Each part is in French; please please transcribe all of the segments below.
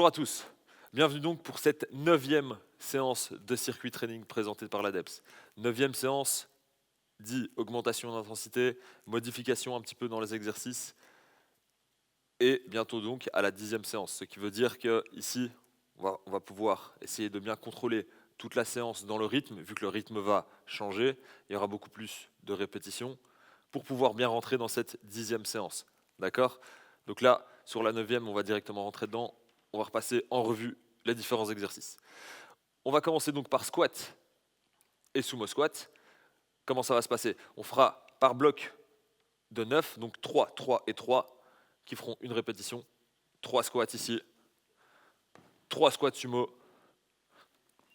à tous, bienvenue donc pour cette 9e séance de circuit training présentée par l'ADEPS. 9e séance dit augmentation d'intensité, modification un petit peu dans les exercices et bientôt donc à la 10e séance. Ce qui veut dire qu'ici, on va pouvoir essayer de bien contrôler toute la séance dans le rythme, vu que le rythme va changer, il y aura beaucoup plus de répétitions pour pouvoir bien rentrer dans cette 10e séance. D'accord? Donc là, sur la 9e, on va directement rentrer dedans. On va repasser en revue les différents exercices. On va commencer donc par squat et sumo squat. Comment ça va se passer? On fera par bloc de 9, donc 3, 3 et 3, qui feront une répétition. 3 squats ici, 3 squats sumo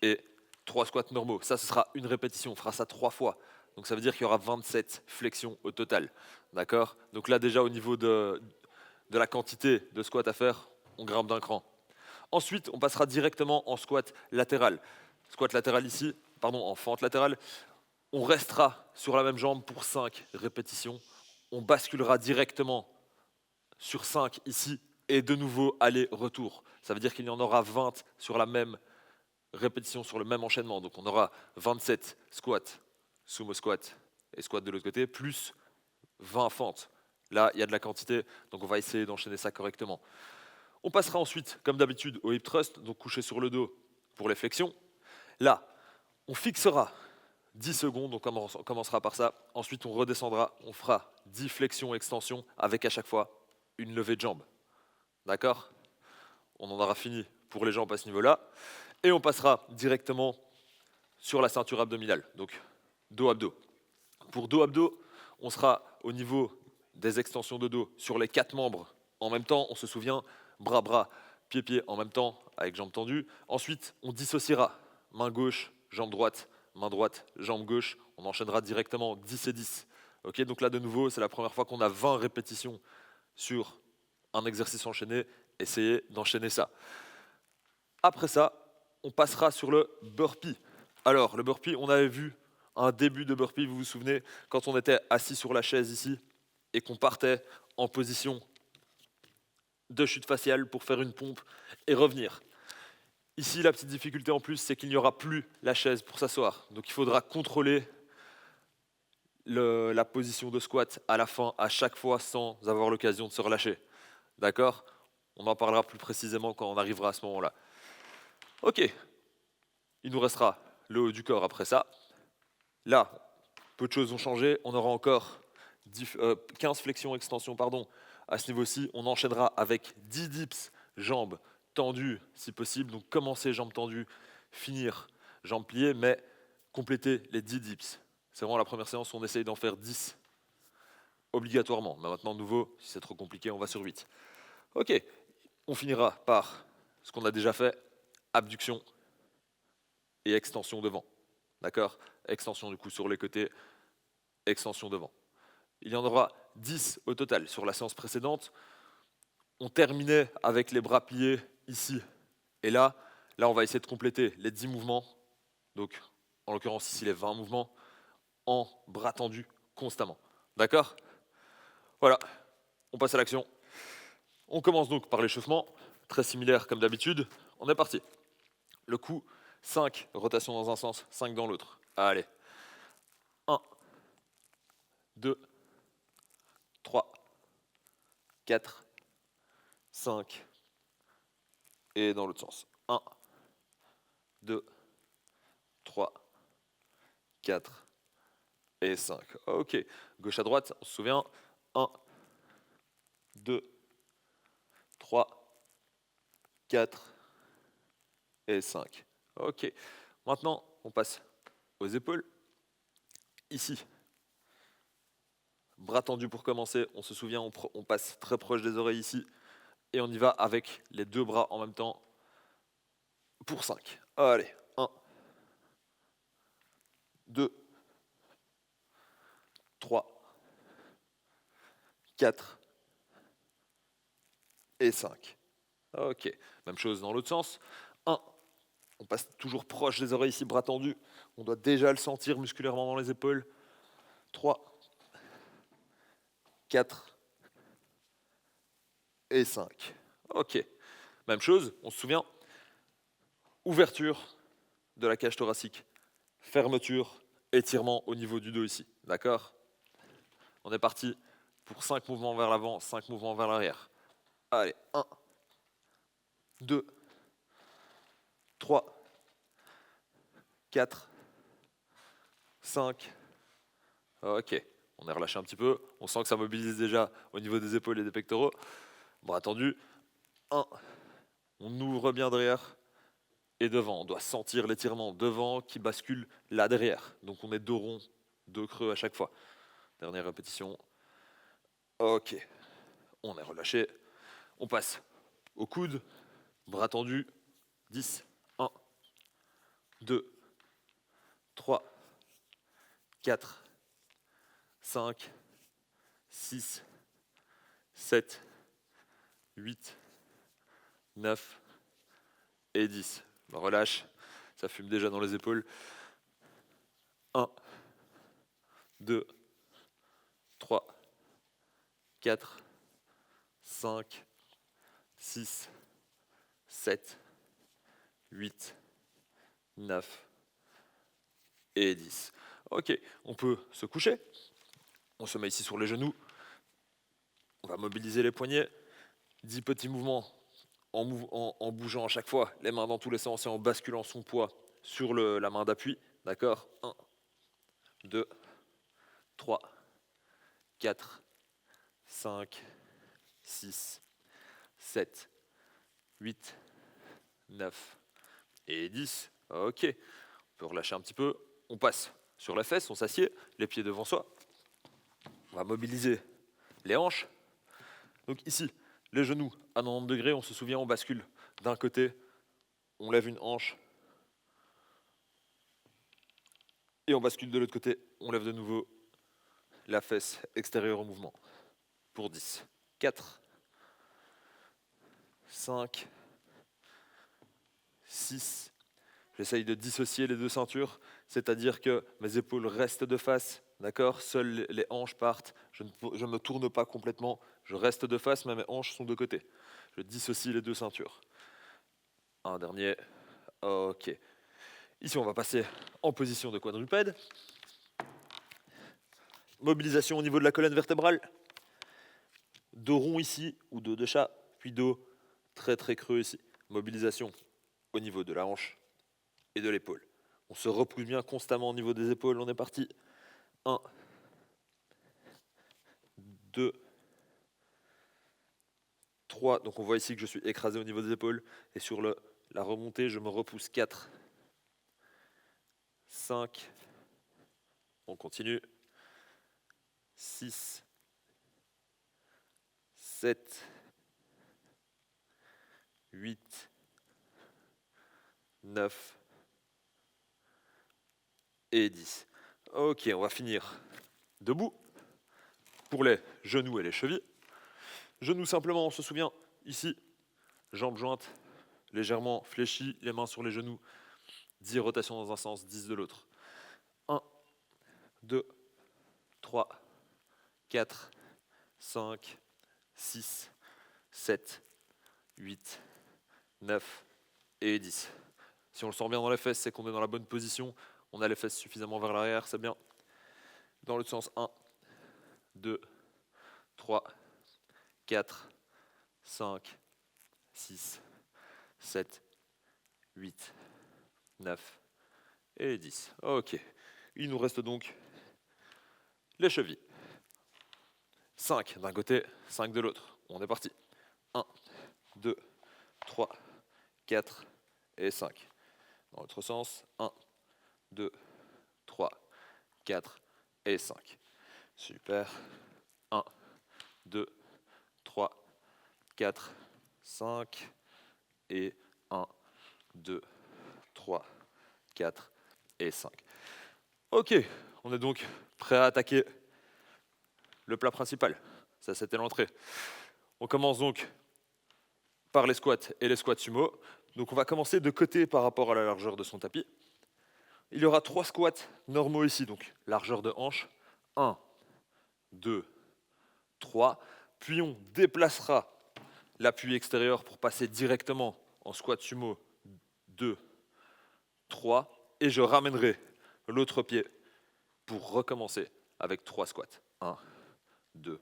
et 3 squats normaux. Ça, ce sera une répétition. On fera ça 3 fois. Donc ça veut dire qu'il y aura 27 flexions au total. D'accord? Donc là, déjà, au niveau de la quantité de squats à faire, on grimpe d'un cran. Ensuite, on passera directement en squat latéral. Squat latéral ici, pardon, en fente latérale. On restera sur la même jambe pour 5 répétitions. On basculera directement sur 5 ici et de nouveau aller-retour. Ça veut dire qu'il y en aura 20 sur la même répétition, sur le même enchaînement. Donc on aura 27 squats, sumo squat et squat de l'autre côté, plus 20 fentes. Là, il y a de la quantité, donc on va essayer d'enchaîner ça correctement. On passera ensuite, comme d'habitude, au hip thrust, donc couché sur le dos pour les flexions. Là, on fixera 10 secondes, on commencera par ça. Ensuite, on redescendra, on fera 10 flexions, extensions, avec à chaque fois une levée de jambes. D'accord? On en aura fini pour les jambes à ce niveau-là. Et on passera directement sur la ceinture abdominale, donc dos-abdos. Pour dos-abdos, on sera au niveau des extensions de dos sur les 4 membres. En même temps, on se souvient, bras-bras, pied-pied en même temps, avec jambes tendues. Ensuite, on dissociera main gauche, jambe droite, main droite, jambe gauche. On enchaînera directement 10 et 10. Okay, donc là, de nouveau, c'est la première fois qu'on a 20 répétitions sur un exercice enchaîné. Essayez d'enchaîner ça. Après ça, on passera sur le burpee. Alors, le burpee, on avait vu un début de burpee, vous vous souvenez, quand on était assis sur la chaise ici et qu'on partait en position de chute faciale pour faire une pompe et revenir. Ici, la petite difficulté en plus, c'est qu'il n'y aura plus la chaise pour s'asseoir. Donc il faudra contrôler la position de squat à la fin, à chaque fois, sans avoir l'occasion de se relâcher. D'accord? On en parlera plus précisément quand on arrivera à ce moment-là. Ok, il nous restera le haut du corps après ça. Là, peu de choses ont changé. On aura encore 15 flexions, extensions, pardon. À ce niveau-ci, on enchaînera avec 10 dips, jambes tendues si possible. Donc commencer jambes tendues, finir jambes pliées, mais compléter les 10 dips. C'est vraiment la première séance où on essaye d'en faire 10 obligatoirement. Mais maintenant, de nouveau, si c'est trop compliqué, on va sur 8. Ok, on finira par ce qu'on a déjà fait, abduction et extension devant. D'accord? Extension du coup sur les côtés, extension devant. Il y en aura 10 au total. Sur la séance précédente, on terminait avec les bras pliés ici. Et là, on va essayer de compléter les 10 mouvements, donc en l'occurrence ici les 20 mouvements, en bras tendus constamment. D'accord? Voilà, on passe à l'action. On commence donc par l'échauffement, très similaire comme d'habitude. On est parti. Le coup, 5 rotations dans un sens, 5 dans l'autre. Allez. 1, 2, 3, 4, 5, et dans l'autre sens. 1, 2, 3, 4 et 5. Ok, gauche à droite, on se souvient. 1, 2, 3, 4 et 5. Ok, maintenant on passe aux épaules. Ici, bras tendus pour commencer. On se souvient, on passe très proche des oreilles ici. Et on y va avec les deux bras en même temps pour 5. Allez, 1, 2, 3, 4 et 5. Ok, même chose dans l'autre sens. 1, on passe toujours proche des oreilles ici, bras tendus. On doit déjà le sentir musculairement dans les épaules. 3, 4 et 5. Ok, Même chose, on se souvient, ouverture de la cage thoracique, fermeture, étirement au niveau du dos ici, d'accord? On est parti pour 5 mouvements vers l'avant, 5 mouvements vers l'arrière. Allez, 1, 2, 3, 4, 5. Ok, on est relâché un petit peu. On sent que ça mobilise déjà au niveau des épaules et des pectoraux. Bras tendu. 1. On ouvre bien derrière et devant. On doit sentir l'étirement devant qui bascule là derrière. Donc on est dos rond, dos creux à chaque fois. Dernière répétition. Ok, on est relâché. On passe au coude, bras tendu. 10. 1, 2, 3, 4, 5, 6, 7, 8, 9 et 10. On relâche, ça fume déjà dans les épaules. 1, 2, 3, 4, 5, 6, 7, 8, 9 et 10. Ok, on peut se coucher. On se met ici sur les genoux. On va mobiliser les poignets. 10 petits mouvements en bougeant à chaque fois, les mains dans tous les sens et en basculant son poids sur la main d'appui. D'accord? 1, 2, 3, 4, 5, 6, 7, 8, 9 et 10. Ok, on peut relâcher un petit peu. On passe sur la fesse, on s'assied, les pieds devant soi. On va mobiliser les hanches. Donc ici, les genoux à 90 degrés, on se souvient, on bascule d'un côté, on lève une hanche, et on bascule de l'autre côté, on lève de nouveau la fesse extérieure au mouvement. Pour 10. 4, 5, 6. J'essaye de dissocier les deux ceintures, c'est-à-dire que mes épaules restent de face, d'accord? Seules les hanches partent, je ne me tourne pas complètement, je reste de face, mais mes hanches sont de côté. Je dissocie les deux ceintures. Un dernier, ok. Ici, on va passer en position de quadrupède. Mobilisation au niveau de la colonne vertébrale. Dos rond ici, ou dos de chat, puis dos très très creux ici. Mobilisation au niveau de la hanche et de l'épaule. On se repousse bien constamment au niveau des épaules. On est parti. 1, 2, 3. Donc on voit ici que je suis écrasé au niveau des épaules. Et sur la remontée, je me repousse. 4, 5. On continue. 6, 7, 8, 9 et 10. Ok, on va finir debout pour les genoux et les chevilles. Genoux simplement, on se souvient, ici, jambes jointes, légèrement fléchies, les mains sur les genoux, 10 rotations dans un sens, 10 de l'autre. 1, 2, 3, 4, 5, 6, 7, 8, 9 et 10. Si on le sent bien dans les fesses, c'est qu'on est dans la bonne position. On a les fesses suffisamment vers l'arrière, c'est bien. Dans l'autre sens, 1, 2, 3, 4, 5, 6, 7, 8, 9 et 10. Ok. Il nous reste donc les chevilles. 5 d'un côté, 5 de l'autre. On est parti. 1, 2, 3, 4 et 5. Dans l'autre sens, 1, 2, 3, 4 et 5. Super. 1, 2, 3, 4, 5 et 1, 2, 3, 4 et 5. Ok, on est donc prêt à attaquer le plat principal. Ça, c'était l'entrée. On commence donc par les squats et les squats sumo. Donc on va commencer de côté par rapport à la largeur de son tapis. Il y aura 3 squats normaux ici, donc largeur de hanche. 1, 2, 3. Puis on déplacera l'appui extérieur pour passer directement en squat sumo, 2, 3, et je ramènerai l'autre pied pour recommencer avec 3 squats. 1, 2,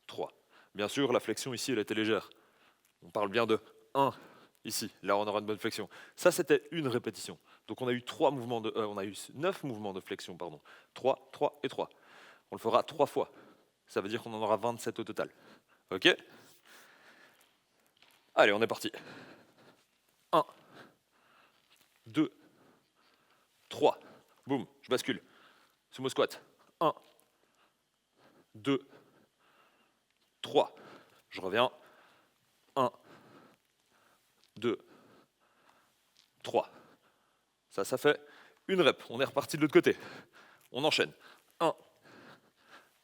3. Bien sûr, la flexion ici, elle était légère. On parle bien de 1 ici. Là, on aura une bonne flexion. Ça, c'était une répétition. Donc, on a eu 9 mouvements de flexion, pardon. 3, 3 et 3. On le fera 3 fois. Ça veut dire qu'on en aura 27 au total. OK? Allez, on est parti. 1, 2, 3. Boum, je bascule. Sumo squat. 1, 2, 3. Je reviens. 1, 2, 3. Ça fait une rep. On est reparti de l'autre côté. On enchaîne. 1,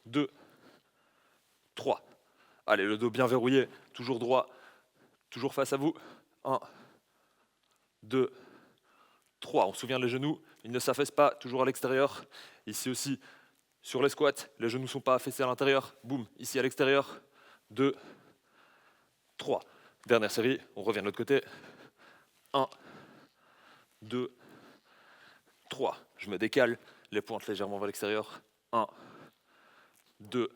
2, 3. Allez, le dos bien verrouillé, toujours droit, toujours face à vous. 1, 2, 3. On se souvient les genoux, ils ne s'affaissent pas, toujours à l'extérieur. Ici aussi, sur les squats, les genoux ne sont pas affaissés à l'intérieur. Boum, ici à l'extérieur. 2, 3. Dernière série, on revient de l'autre côté. 1, 2, 3. Je me décale, les pointes légèrement vers l'extérieur. 1, 2,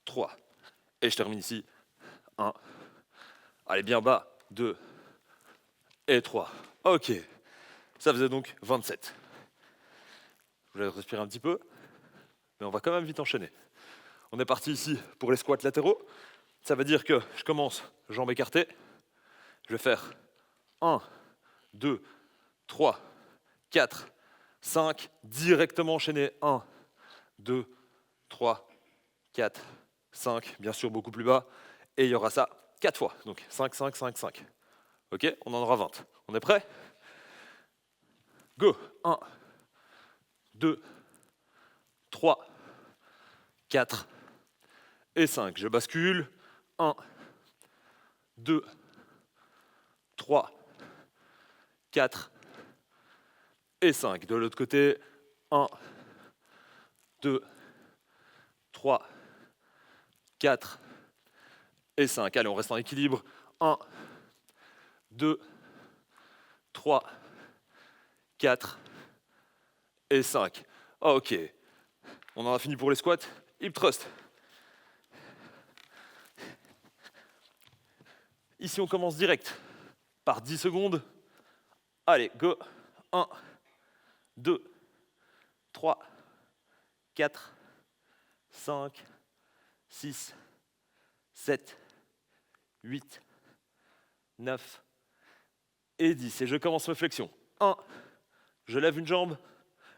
3. Et je termine ici. 1. Allez, bien bas. 2 et 3. OK. Ça faisait donc 27. Je vais respirer un petit peu, mais on va quand même vite enchaîner. On est parti ici pour les squats latéraux. Ça veut dire que je commence jambes écartées. Je vais faire 1, 2, 3, 4, 5. Directement enchaîner. 1, 2, 3, 4, 5. Bien sûr, beaucoup plus bas. Et il y aura ça 4 fois. Donc 5, 5, 5, 5. OK, on en aura 20. On est prêt? Go. 1, 2, 3, 4 et 5. Je bascule. 1, 2, 3, 4 et 5. De l'autre côté, 1, 2, 3, 4 et 5. Allez, on reste en équilibre. 1, 2, 3, 4 et 5. OK. On en a fini pour les squats. Hip thrust. Ici, on commence direct par 10 secondes. Allez, go. 1, 2, 3, 4, 5, 6, 7, 8, 9 et 10. Et je commence mes flexions. 1, je lève une jambe,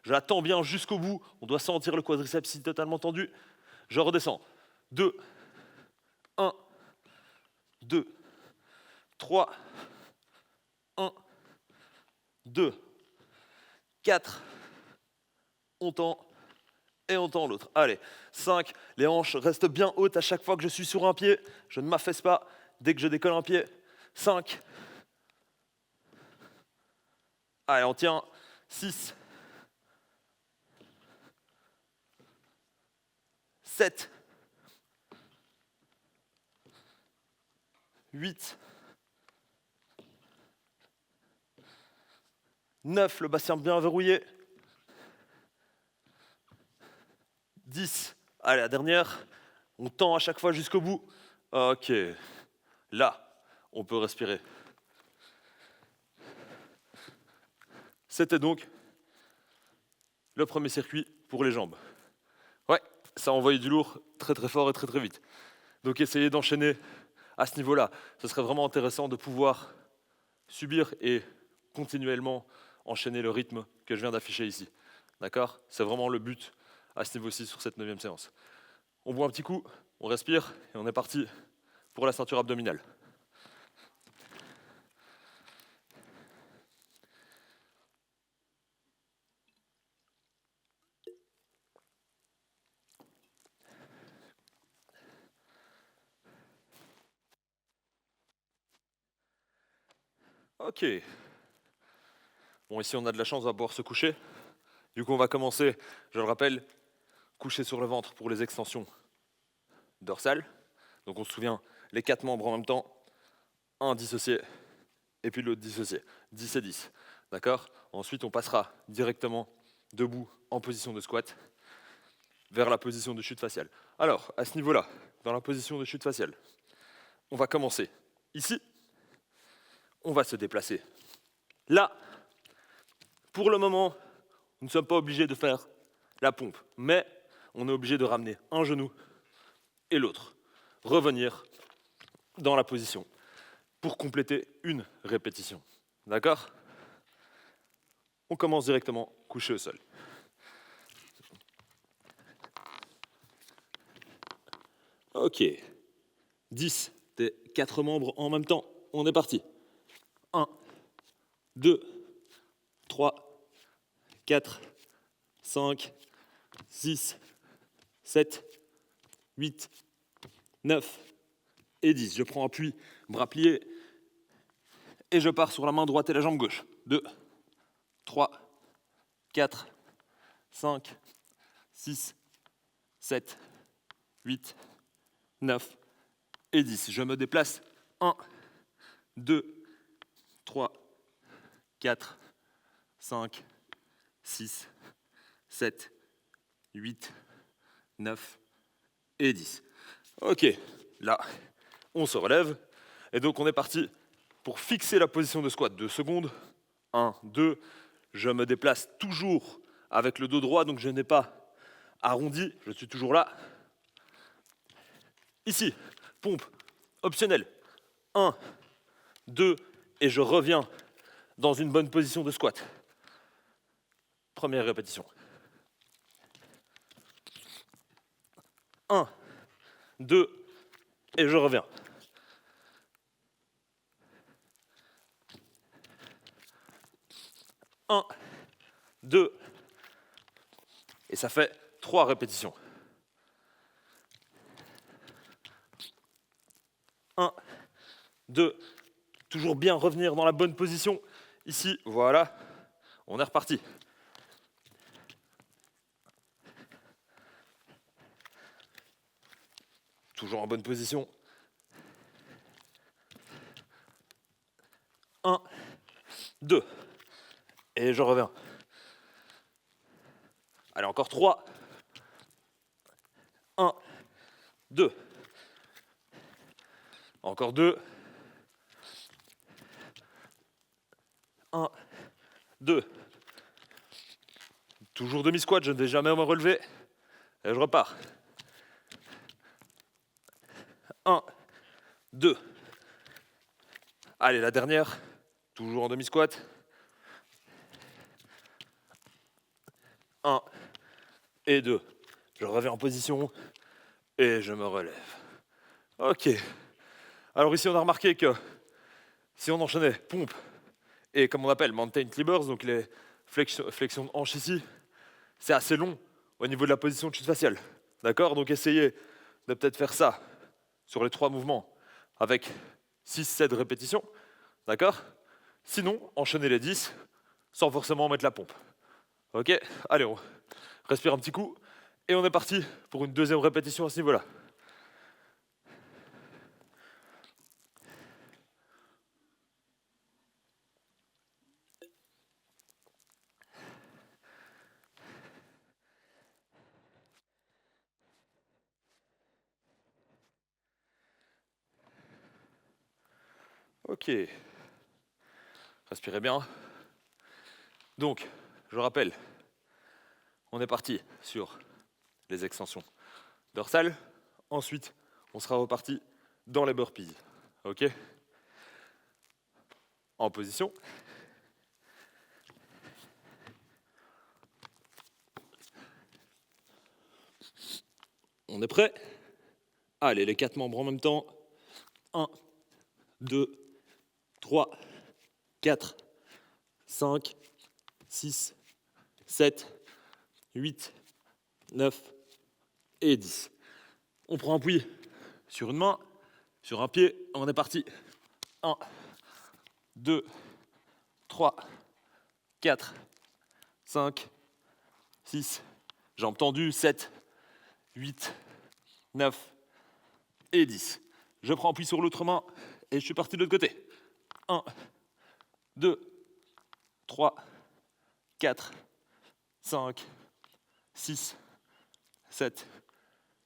je la tends bien jusqu'au bout. On doit sentir le quadriceps ici totalement tendu. Je redescends. 2, 1, 2, 3, 1, 2, 4, on tend et on tend l'autre. Allez, 5, les hanches restent bien hautes à chaque fois que je suis sur un pied. Je ne m'affaisse pas dès que je décolle un pied. 5. Allez, on tient. 6. 7. 8. 9, le bassin bien verrouillé. 10. Allez, la dernière. On tend à chaque fois jusqu'au bout. OK. Là, on peut respirer. C'était donc le premier circuit pour les jambes. Ouais, ça a envoyé du lourd très très fort et très très vite. Donc essayez d'enchaîner à ce niveau-là. Ce serait vraiment intéressant de pouvoir subir et continuellement enchaîner le rythme que je viens d'afficher ici. D'accord? C'est vraiment le but à ce niveau-ci sur cette 9e séance. On boit un petit coup, on respire et on est parti pour la ceinture abdominale. OK. Bon, ici on a de la chance, on va pouvoir se coucher. Du coup, on va commencer, je le rappelle, coucher sur le ventre pour les extensions dorsales. Donc on se souvient, les 4 membres en même temps, un dissocié et puis l'autre dissocié, 10 et 10. D'accord? Ensuite, on passera directement debout en position de squat vers la position de chute faciale. Alors, à ce niveau-là, dans la position de chute faciale, on va commencer ici, on va se déplacer là. Pour le moment, nous ne sommes pas obligés de faire la pompe, mais on est obligé de ramener un genou et l'autre. Revenir dans la position pour compléter une répétition. D'accord? On commence directement couché au sol. Ok. 10 des 4 membres en même temps. On est parti. 1, 2, 3, 4, 5, 6, 7, 8, 9 et 10. Je prends appui, bras pliés, et je pars sur la main droite et la jambe gauche. 2, 3, 4, 5, 6, 7, 8, 9 et 10. Je me déplace. 1, 2, 3, 4, 5, 6, 7, 8, 9 et 10. Ok, là, on se relève. Et donc, on est parti pour fixer la position de squat. 2 secondes. 1, 2. Je me déplace toujours avec le dos droit, donc je n'ai pas arrondi. Je suis toujours là. Ici, pompe optionnelle. 1, 2, et je reviens dans une bonne position de squat. Première répétition. 1, 2, et je reviens. 1, 2, et ça fait 3 répétitions. 1, 2, toujours bien revenir dans la bonne position. Ici, voilà, on est reparti. Toujours en bonne position. 1, 2, et je reviens. Allez, encore 3. 1, 2. Encore 2. 1, 2. Toujours demi-squat, je ne vais jamais me relever. Et je repars. 1, 2. Allez, la dernière. Toujours en demi-squat. 1 et 2. Je reviens en position et je me relève. Ok. Alors ici, on a remarqué que si on enchaînait pompe et comme on appelle mountain climbers, donc les flexions de hanche ici, c'est assez long au niveau de la position de chute faciale. D'accord? Donc essayez de peut-être faire ça sur les 3 mouvements avec 6-7 répétitions. D'accord? Sinon, enchaînez les 10 sans forcément mettre la pompe. Ok? Allez, on respire un petit coup et on est parti pour une deuxième répétition à ce niveau-là. Ok. Respirez bien. Donc, je rappelle, on est parti sur les extensions dorsales. Ensuite, on sera reparti dans les burpees. Ok? En position. On est prêt? Allez, les 4 membres en même temps. 1, 2, 3, 4, 5, 6, 7, 8, 9 et 10. On prend appui sur une main, sur un pied, on est parti. 1, 2, 3, 4, 5, 6, jambes tendues, 7, 8, 9 et 10. Je prends appui sur l'autre main et je suis parti de l'autre côté. 1, 2, 3, 4, 5, 6, 7,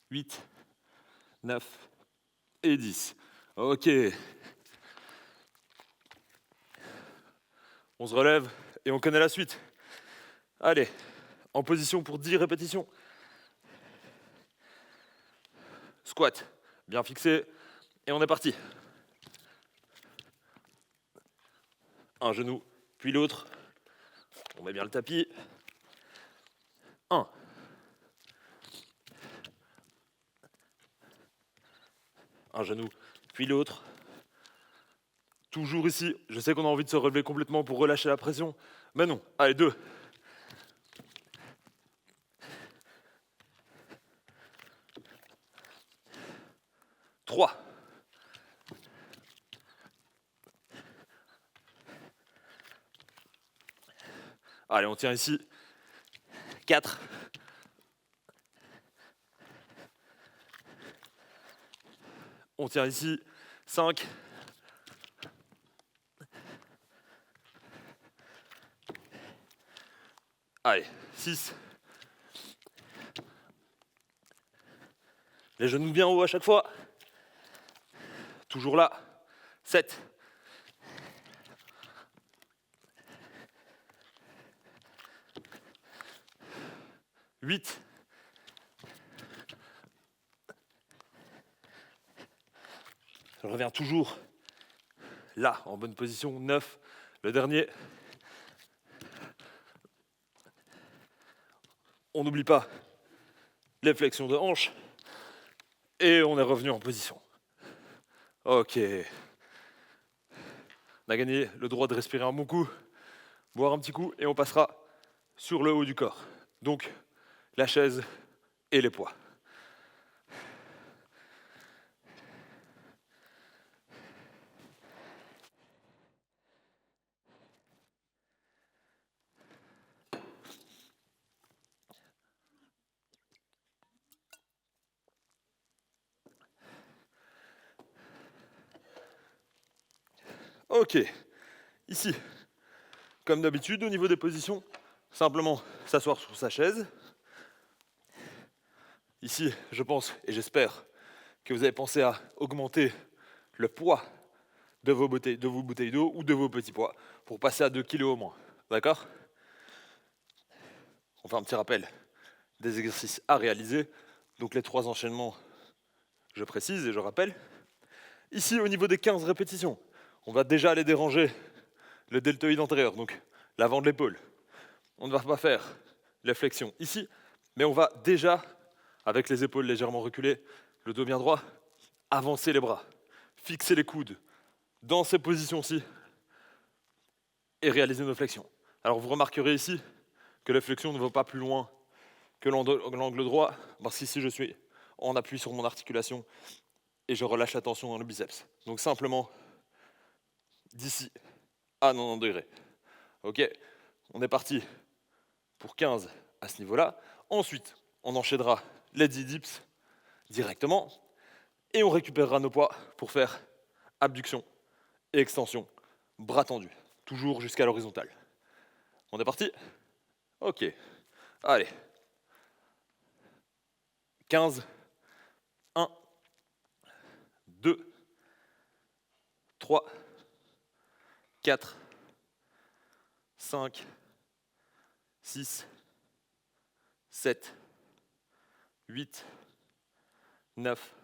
8, 9 et 10. Ok. On se relève et on connaît la suite. Allez, en position pour 10 répétitions. Squat, bien fixé, et on est parti. Un genou, puis l'autre. On met bien le tapis. 1. Un genou, puis l'autre. Toujours ici. Je sais qu'on a envie de se relever complètement pour relâcher la pression, mais non. Allez, 2. 3. Allez, on tient ici. 4. On tient ici. 5. Allez, 6. Les genoux bien haut à chaque fois. Toujours là. 7. 8. Je reviens toujours là, en bonne position. 9. Le dernier. On n'oublie pas les flexions de hanche. Et on est revenu en position. Ok. On a gagné le droit de respirer un bon coup, boire un petit coup, et on passera sur le haut du corps. Donc, la chaise et les poids. Ok, ici, comme d'habitude, au niveau des positions, simplement s'asseoir sur sa chaise. Ici, je pense et j'espère que vous avez pensé à augmenter le poids de vos bouteilles d'eau ou de vos petits pois pour passer à 2 kg au moins. D'accord? On fait un petit rappel des exercices à réaliser. Donc les 3 enchaînements, je précise et je rappelle. Ici, au niveau des 15 répétitions, on va déjà aller déranger le deltoïde antérieur, donc l'avant de l'épaule. On ne va pas faire les flexions ici, mais on va déjà, avec les épaules légèrement reculées, le dos bien droit, avancer les bras, fixer les coudes dans ces positions-ci et réaliser nos flexions. Alors vous remarquerez ici que les flexions ne vont pas plus loin que l'angle droit, parce qu'ici je suis en appui sur mon articulation et je relâche la tension dans le biceps. Donc simplement d'ici à 90 degrés. Ok, on est parti pour 15 à ce niveau-là. Ensuite, on enchaînera les 10 dips directement et on récupérera nos poids pour faire abduction et extension, bras tendus, toujours jusqu'à l'horizontale. On est parti? Ok, allez. 15, 1, 2, 3, 4, 5, 6, 7, 8, 9,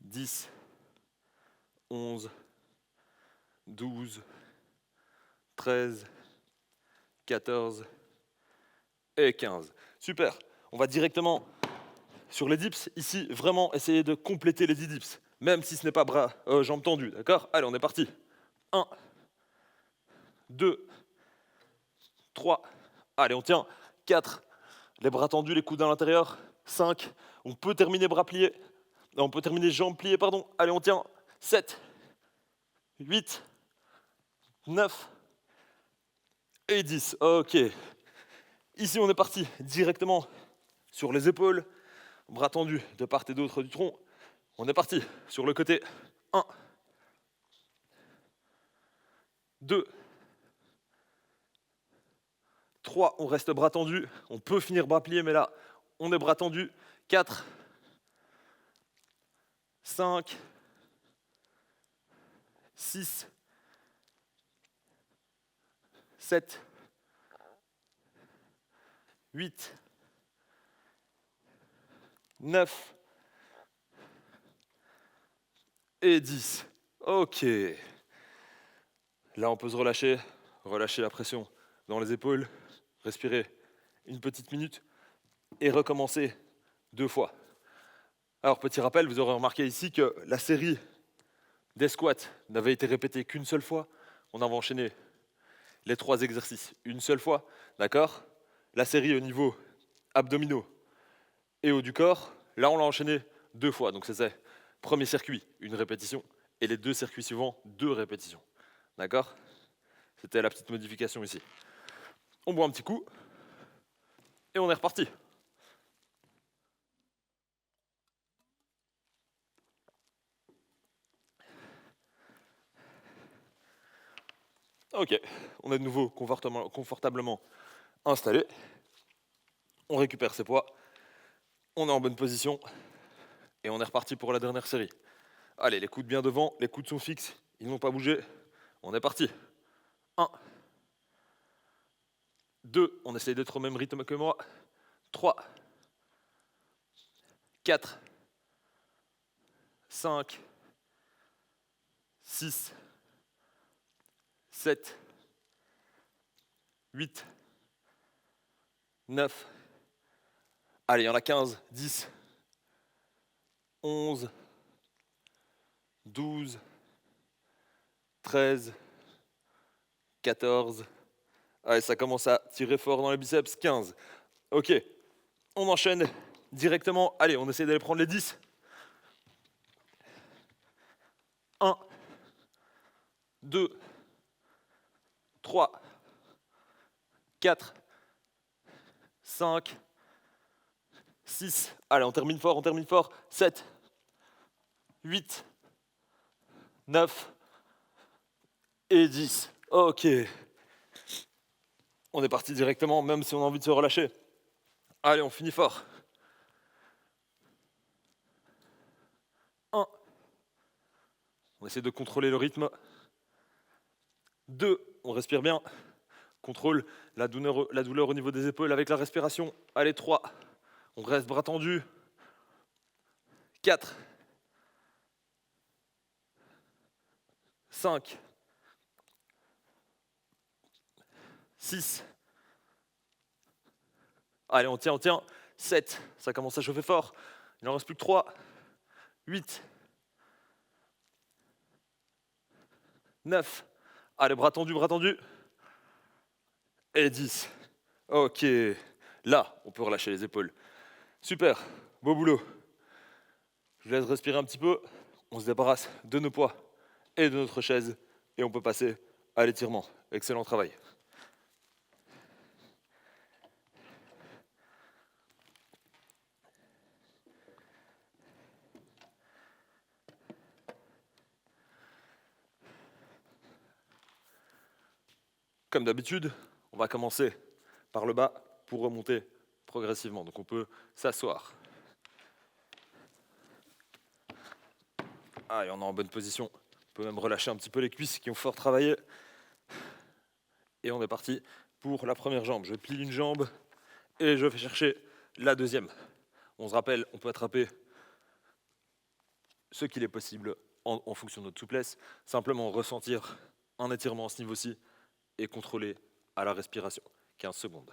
10, 11, 12, 13, 14 et 15. Super. On va directement sur les dips. Ici, vraiment essayer de compléter les 10 dips, même si ce n'est pas jambes tendues. D'accord? Allez, on est parti. 1, 2, 3. Allez, on tient. 4. Les bras tendus, les coudes à l'intérieur. 5. On peut terminer bras pliés. Non, on peut terminer jambes pliées, pardon. Allez, on tient. 7, 8, 9 et 10. Ok. Ici, on est parti directement sur les épaules, bras tendus de part et d'autre du tronc. On est parti. Sur le côté. 1, 2, 3, on reste bras tendus. On peut finir bras pliés, mais là, on est bras tendus. 4, 5, 6, 7, 8, 9 et 10. Ok. Là, on peut se relâcher la pression dans les épaules, respirer une petite minute et recommencer 2 fois. Alors, petit rappel, vous aurez remarqué ici que la série des squats n'avait été répétée qu'une seule fois. On avait enchaîné les 3 exercices une seule fois, d'accord? La série au niveau abdominaux et haut du corps, là, on l'a enchaîné 2 fois. Donc, c'est premier circuit, une répétition, et les 2 circuits suivants, 2 répétitions. D'accord? C'était la petite modification ici. On boit un petit coup et on est reparti. Ok, on est de nouveau confortablement installé. On récupère ses poids. On est en bonne position. Et on est reparti pour la dernière série. Allez, les coudes bien devant, les coudes sont fixes, ils n'ont pas bougé. On est parti. 1, 2, on essaye d'être au même rythme que moi. 3, 4, 5, 6, 7, 8, 9. Allez, il y en a 15, 10, 11, 12, 13, 14. Allez, ça commence à tirer fort dans les biceps. 15. Ok, on enchaîne directement. Allez, on essaie d'aller prendre les 10. 1, 2, 3, 4, 5, 6. Allez, on termine fort, 7, 8, 9 et 10. Ok. On est parti directement, même si on a envie de se relâcher. Allez, on finit fort. 1. On essaie de contrôler le rythme. 2. On respire bien. Contrôle la douleur au niveau des épaules avec la respiration. Allez, 3. On reste bras tendus. 4. 5. 6. Allez, on tient. 7. Ça commence à chauffer fort. Il n'en reste plus que 3. 8. 9. Allez, bras tendus. Et 10. Ok. Là, on peut relâcher les épaules. Super. Beau boulot. Je vous laisse respirer un petit peu. On se débarrasse de nos poids et de notre chaise. Et on peut passer à l'étirement. Excellent travail. Comme d'habitude, on va commencer par le bas pour remonter progressivement. Donc on peut s'asseoir. Ah, et on est en bonne position. On peut même relâcher un petit peu les cuisses qui ont fort travaillé. Et on est parti pour la première jambe. Je plie une jambe et je vais chercher la deuxième. On se rappelle, on peut attraper ce qu'il est possible en fonction de notre souplesse. Simplement ressentir un étirement à ce niveau-ci et contrôler à la respiration. 15 secondes.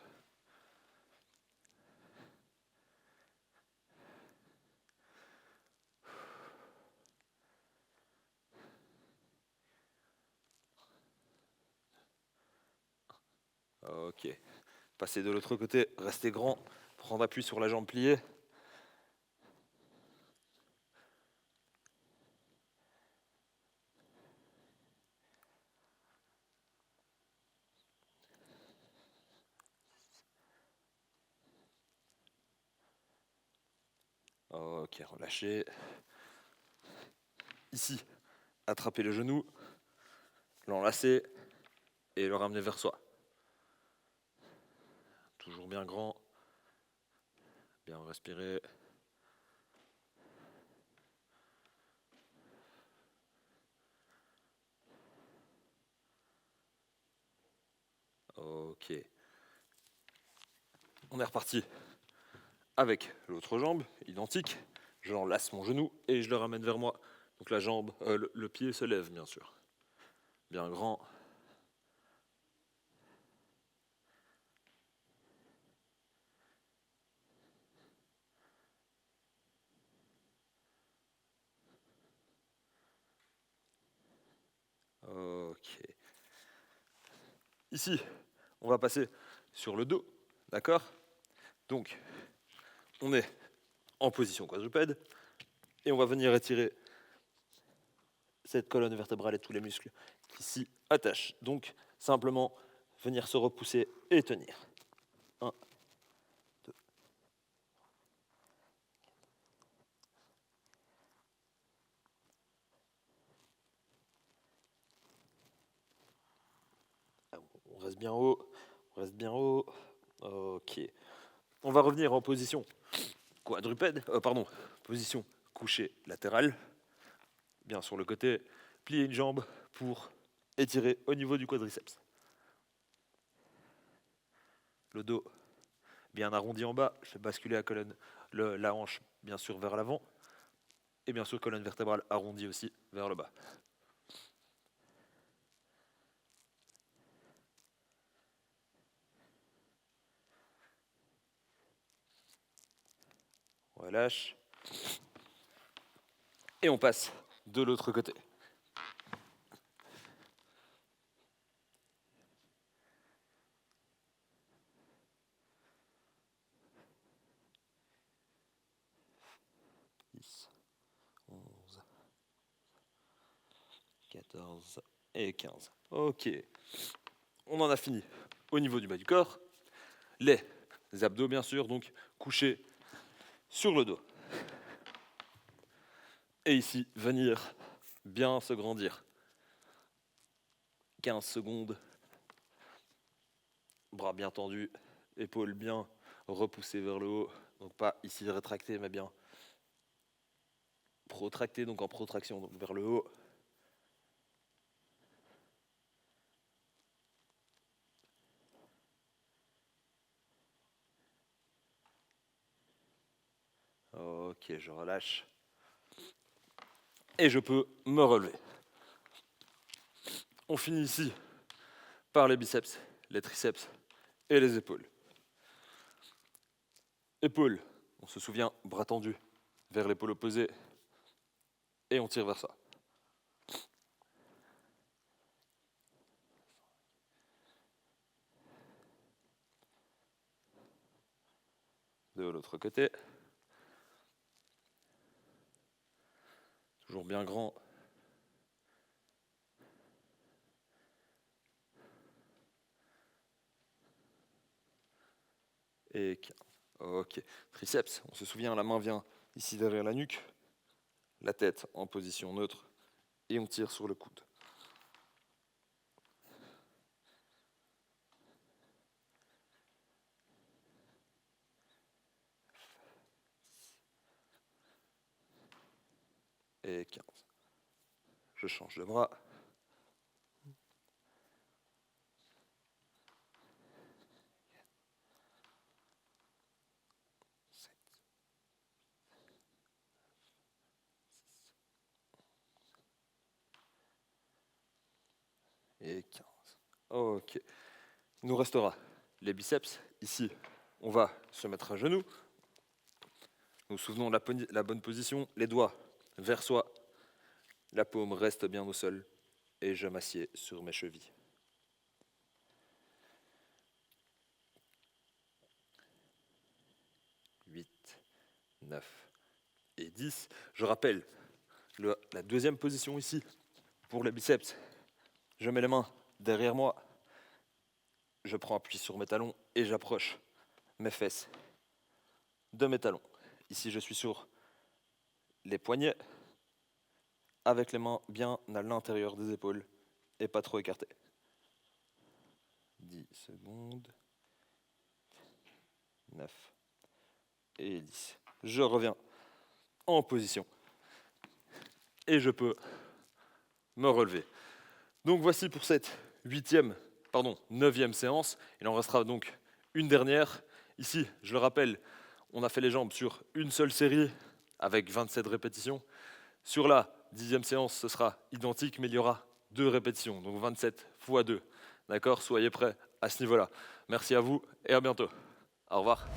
Ok. Passer de l'autre côté, rester grand, prendre appui sur la jambe pliée. Ok, relâchez. ici, attraper le genou, l'enlacer et le ramener vers soi. Toujours bien grand, bien respirer. Ok. On est reparti avec l'autre jambe, identique. Je l'enlace mon genou et je le ramène vers moi. Donc la jambe, le pied se lève bien sûr. Bien grand. Ok. Ici, on va passer sur le dos, d'accord? Donc, on est en position quadrupède et on va venir étirer cette colonne vertébrale et tous les muscles qui s'y attachent. Donc, simplement venir se repousser et tenir. 1, 2. On reste bien haut, on reste bien haut. Ok. On va revenir en position quadrupède, position couché latérale. Bien sur le côté, plier une jambe pour étirer au niveau du quadriceps. Le dos bien arrondi en bas, je fais basculer la hanche bien sûr vers l'avant. Et bien sûr colonne vertébrale arrondie aussi vers le bas. On relâche. Et on passe de l'autre côté. « 10, 11, 14 et 15. Ok. On en a fini au niveau du bas du corps. Les abdos, bien sûr, donc couchés sur le dos. Et ici, venir bien se grandir. 15 secondes. Bras bien tendus, épaules bien repoussées vers le haut. Donc pas ici rétracté, mais bien protracté, donc en protraction, donc vers le haut. Ok, je relâche. Et je peux me relever. On finit ici par les biceps, les triceps et les épaules. Épaules, on se souvient, bras tendus vers l'épaule opposée et on tire vers ça. De l'autre côté. Toujours bien grand. Et 15. Ok. Triceps, on se souvient, la main vient ici derrière la nuque, la tête en position neutre et on tire sur le coude. Et 15. Je change de bras. Et 15. Ok. Il nous restera les biceps. Ici, on va se mettre à genoux. Nous nous souvenons de la bonne position. Les doigts vers soi. La paume reste bien au sol. Et je m'assieds sur mes chevilles. 8, 9 et 10. Je rappelle la deuxième position ici pour les biceps. Je mets les mains derrière moi. Je prends appui sur mes talons et j'approche mes fesses de mes talons. Ici, je suis sur les poignets. avec les mains bien à l'intérieur des épaules et pas trop écartées. 10 secondes. 9 et 10. Je reviens en position. Et je peux me relever. Donc voici pour cette 9e séance. Il en restera donc une dernière. Ici, je le rappelle, on a fait les jambes sur une seule série avec 27 répétitions. Sur la 10e séance, ce sera identique, mais il y aura 2 répétitions, donc 27 x 2. D'accord? Soyez prêts à ce niveau-là. Merci à vous et à bientôt. Au revoir.